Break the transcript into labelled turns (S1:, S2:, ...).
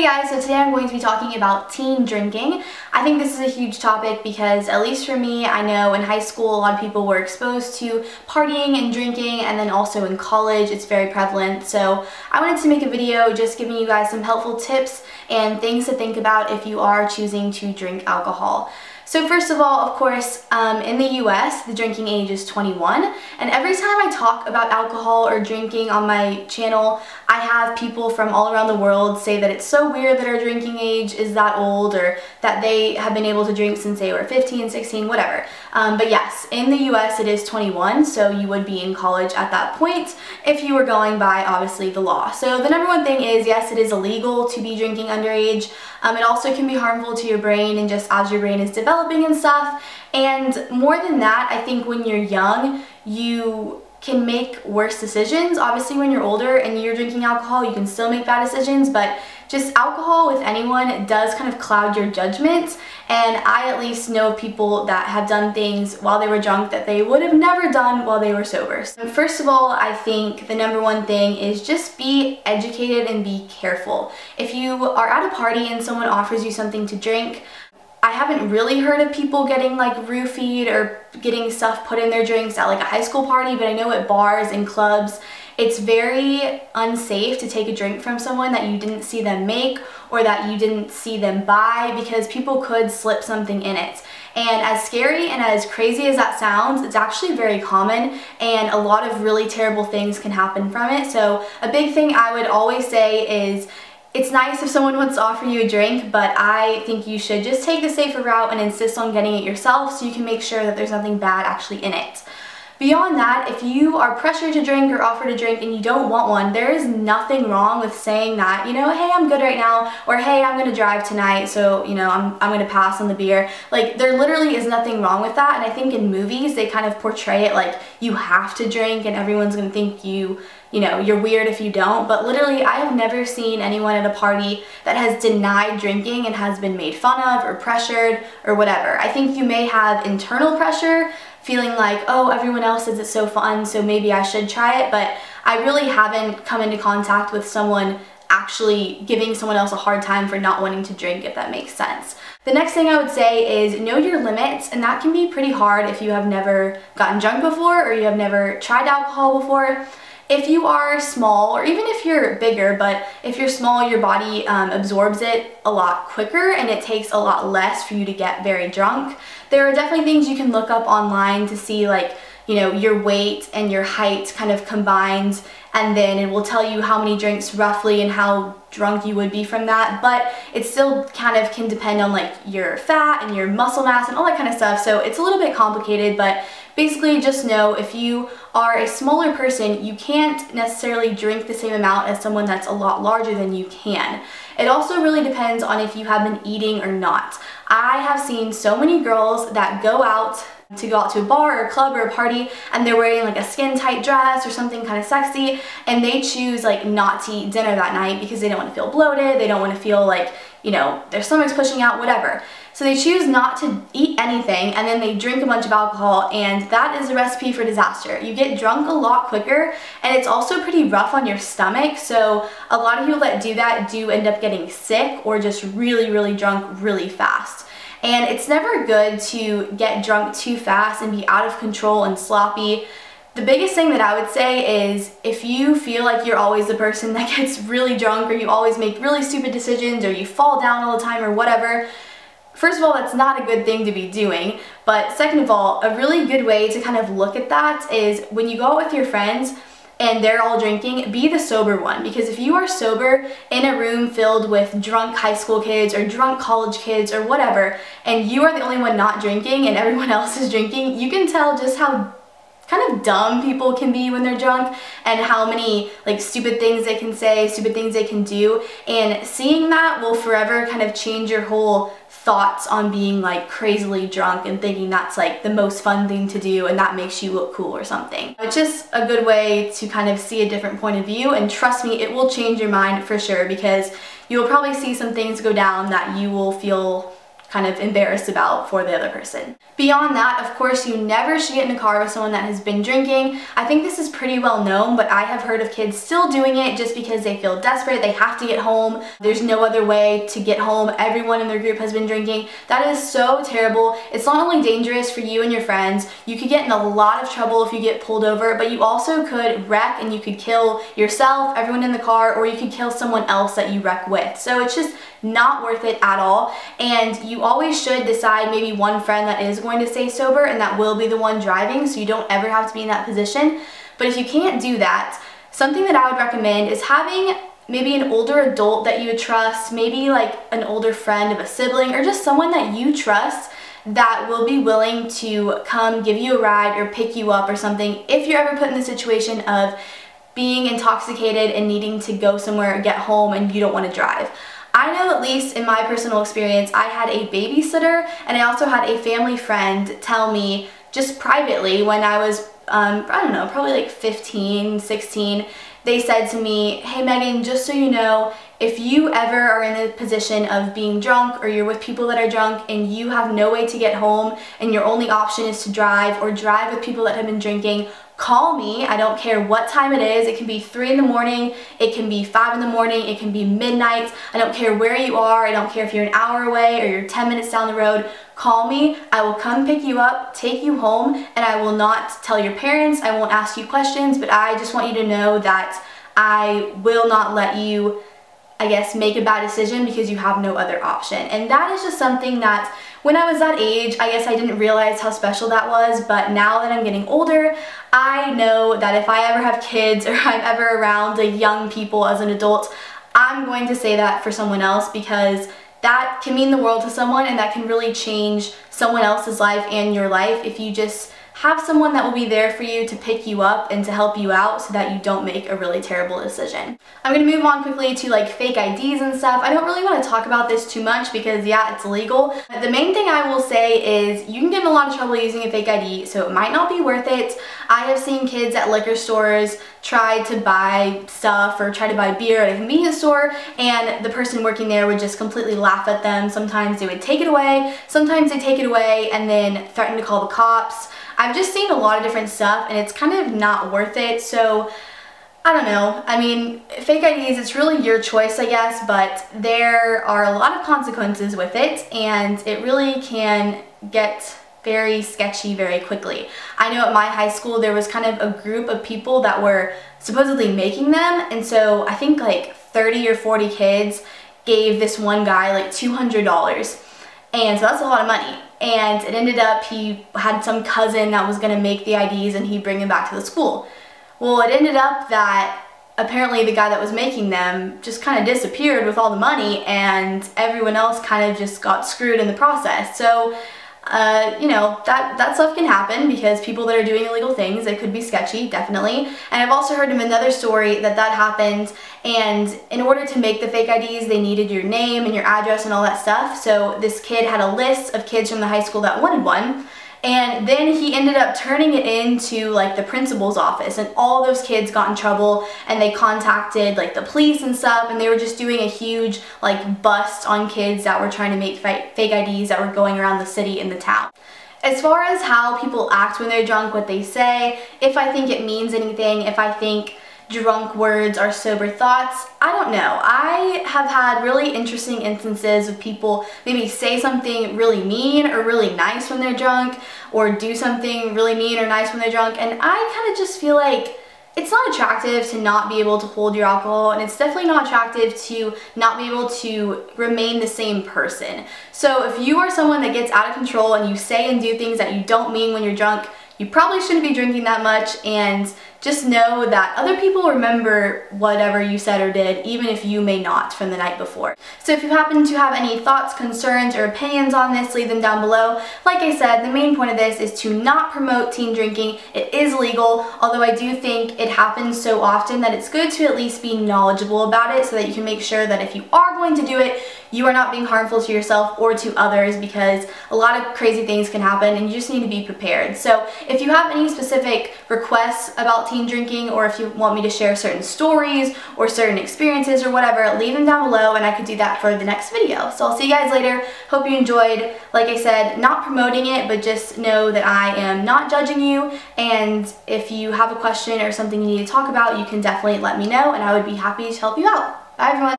S1: guys, so today I'm going to be talking about teen drinking. I think this is a huge topic because, at least for me, I know in high school a lot of people were exposed to partying and drinking, and then also in college it's very prevalent. So I wanted to make a video just giving you guys some helpful tips and things to think about if you are choosing to drink alcohol. So first of all, of course, in the US, the drinking age is 21, and every time I talk about alcohol or drinking on my channel, I have people from all around the world say that it's so weird that our drinking age is that old, or that they have been able to drink since they were 15, 16, whatever. But yes, in the US it is 21, so you would be in college at that point if you were going by, obviously, the law. So the number one thing is, yes, it is illegal to be drinking underage. It also can be harmful to your brain, and just as your brain is developing and stuff. And more than that, I think when you're young, you can make worse decisions. Obviously, when you're older and you're drinking alcohol, you can still make bad decisions, but just alcohol with anyone does kind of cloud your judgment. And I at least know people that have done things while they were drunk that they would have never done while they were sober. So first of all, I think the number one thing is just be educated and be careful. If you are at a party and someone offers you something to drink, I haven't really heard of people getting like roofied or getting stuff put in their drinks at like a high school party, but I know at bars and clubs it's very unsafe to take a drink from someone that you didn't see them make or that you didn't see them buy, because people could slip something in it. And as scary and as crazy as that sounds, it's actually very common, and a lot of really terrible things can happen from it. So a big thing I would always say is, it's nice if someone wants to offer you a drink, but I think you should just take the safer route and insist on getting it yourself so you can make sure that there's nothing bad actually in it. Beyond that, if you are pressured to drink or offered a drink and you don't want one, there is nothing wrong with saying that, you know, hey, I'm good right now, or hey, I'm gonna drive tonight, so, you know, I'm gonna pass on the beer. Like, there literally is nothing wrong with that, and I think in movies they kind of portray it like you have to drink and everyone's gonna think you know, you're weird if you don't, but literally I have never seen anyone at a party that has denied drinking and has been made fun of or pressured or whatever. I think you may have internal pressure, feeling like, oh, everyone else says it's so fun, so maybe I should try it, but I really haven't come into contact with someone actually giving someone else a hard time for not wanting to drink, if that makes sense. The next thing I would say is know your limits, and that can be pretty hard if you have never gotten drunk before or you have never tried alcohol before. If you are small, or even if you're bigger, but if you're small, your body absorbs it a lot quicker and it takes a lot less for you to get very drunk. There are definitely things you can look up online to see, like, you know, your weight and your height kind of combined, and then it will tell you how many drinks roughly and how drunk you would be from that, but it still kind of can depend on like your fat and your muscle mass and all that kind of stuff, so it's a little bit complicated. But basically just know if you are a smaller person, you can't necessarily drink the same amount as someone that's a lot larger than you can. It also really depends on if you have been eating or not. I have seen so many girls that go out to a bar or a club or a party, and they're wearing like a skin tight dress or something kind of sexy, and they choose like not to eat dinner that night because they don't want to feel bloated, they don't want to feel like, you know, their stomach's pushing out, whatever. So they choose not to eat anything, and then they drink a bunch of alcohol, and that is a recipe for disaster. You get drunk a lot quicker, and it's also pretty rough on your stomach, so a lot of people that do that do end up getting sick or just really, really drunk really fast. And it's never good to get drunk too fast and be out of control and sloppy. The biggest thing that I would say is, if you feel like you're always the person that gets really drunk, or you always make really stupid decisions, or you fall down all the time or whatever, first of all, that's not a good thing to be doing. But second of all, a really good way to kind of look at that is when you go out with your friends and they're all drinking, be the sober one. Because if you are sober in a room filled with drunk high school kids or drunk college kids or whatever, and you are the only one not drinking and everyone else is drinking, you can tell just how kind of dumb people can be when they're drunk, and how many like stupid things they can say, stupid things they can do, and seeing that will forever kind of change your whole thoughts on being like crazily drunk and thinking that's like the most fun thing to do and that makes you look cool or something. It's just a good way to kind of see a different point of view, and trust me, it will change your mind for sure, because you will probably see some things go down that you will feel kind of embarrassed about for the other person. Beyond that, of course, you never should get in a car with someone that has been drinking. I think this is pretty well known, but I have heard of kids still doing it just because they feel desperate, they have to get home, there's no other way to get home, everyone in their group has been drinking. That is so terrible. It's not only dangerous for you and your friends, you could get in a lot of trouble if you get pulled over, but you also could wreck and you could kill yourself, everyone in the car, or you could kill someone else that you wreck with. So it's just not worth it at all, and you always should decide maybe one friend that is going to stay sober and that will be the one driving, so you don't ever have to be in that position. But if you can't do that, something that I would recommend is having maybe an older adult that you trust, maybe like an older friend of a sibling, or just someone that you trust that will be willing to come give you a ride or pick you up or something if you're ever put in the situation of being intoxicated and needing to go somewhere or get home and you don't want to drive. I know, at least in my personal experience, I had a babysitter and I also had a family friend tell me just privately when I was, I don't know, probably like 15, 16, they said to me, "Hey Megan, just so you know, if you ever are in a position of being drunk or you're with people that are drunk and you have no way to get home and your only option is to drive or drive with people that have been drinking, call me. I don't care what time it is. It can be 3 in the morning, it can be 5 in the morning, it can be midnight. I don't care where you are. I don't care if you're an hour away or you're 10 minutes down the road. Call me. I will come pick you up, take you home, and I will not tell your parents. I won't ask you questions, but I just want you to know that I will not let you, I guess, make a bad decision because you have no other option." And that is just something that when I was that age, I guess I didn't realize how special that was, but now that I'm getting older, I know that if I ever have kids or I'm ever around like young people as an adult, I'm going to say that for someone else, because that can mean the world to someone and that can really change someone else's life and your life if you just have someone that will be there for you to pick you up and to help you out so that you don't make a really terrible decision. I'm going to move on quickly to like fake IDs and stuff. I don't really want to talk about this too much because yeah, it's illegal. The main thing I will say is you can get in a lot of trouble using a fake ID, so it might not be worth it. I have seen kids at liquor stores try to buy stuff or try to buy beer at a convenience store, and the person working there would just completely laugh at them. Sometimes they would take it away, sometimes they take it away and then threaten to call the cops. I've just seen a lot of different stuff and it's kind of not worth it, so I don't know. I mean, fake IDs, it's really your choice, I guess, but there are a lot of consequences with it and it really can get very sketchy very quickly. I know at my high school there was kind of a group of people that were supposedly making them, and so I think like 30 or 40 kids gave this one guy like $200, and so that's a lot of money. And it ended up he had some cousin that was going to make the IDs and he'd bring them back to the school. Well, it ended up that apparently the guy that was making them just kind of disappeared with all the money and everyone else kind of just got screwed in the process. So you know, that stuff can happen because people that are doing illegal things, it could be sketchy, definitely. And I've also heard of another story that happened, and in order to make the fake IDs, they needed your name and your address and all that stuff. So this kid had a list of kids from the high school that wanted one, and then he ended up turning it into like the principal's office, and all those kids got in trouble and they contacted like the police and stuff, and they were just doing a huge like bust on kids that were trying to make fake IDs that were going around the city and the town. As far as how people act when they're drunk, what they say, if I think it means anything, if I think drunk words are sober thoughts, I don't know. I have had really interesting instances of people maybe say something really mean or really nice when they're drunk, or do something really mean or nice when they're drunk, and I kind of just feel like it's not attractive to not be able to hold your alcohol, and it's definitely not attractive to not be able to remain the same person. So if you are someone that gets out of control and you say and do things that you don't mean when you're drunk, you probably shouldn't be drinking that much, and just know that other people remember whatever you said or did, even if you may not, from the night before. So if you happen to have any thoughts, concerns, or opinions on this, leave them down below. Like I said, the main point of this is to not promote teen drinking. It is legal, although I do think it happens so often that it's good to at least be knowledgeable about it so that you can make sure that if you are going to do it, you are not being harmful to yourself or to others, because a lot of crazy things can happen and you just need to be prepared. So if you have any specific requests about teen drinking, or if you want me to share certain stories or certain experiences or whatever, leave them down below and I could do that for the next video. So I'll see you guys later. Hope you enjoyed. Like I said, not promoting it, but just know that I am not judging you, and if you have a question or something you need to talk about, you can definitely let me know and I would be happy to help you out. Bye everyone.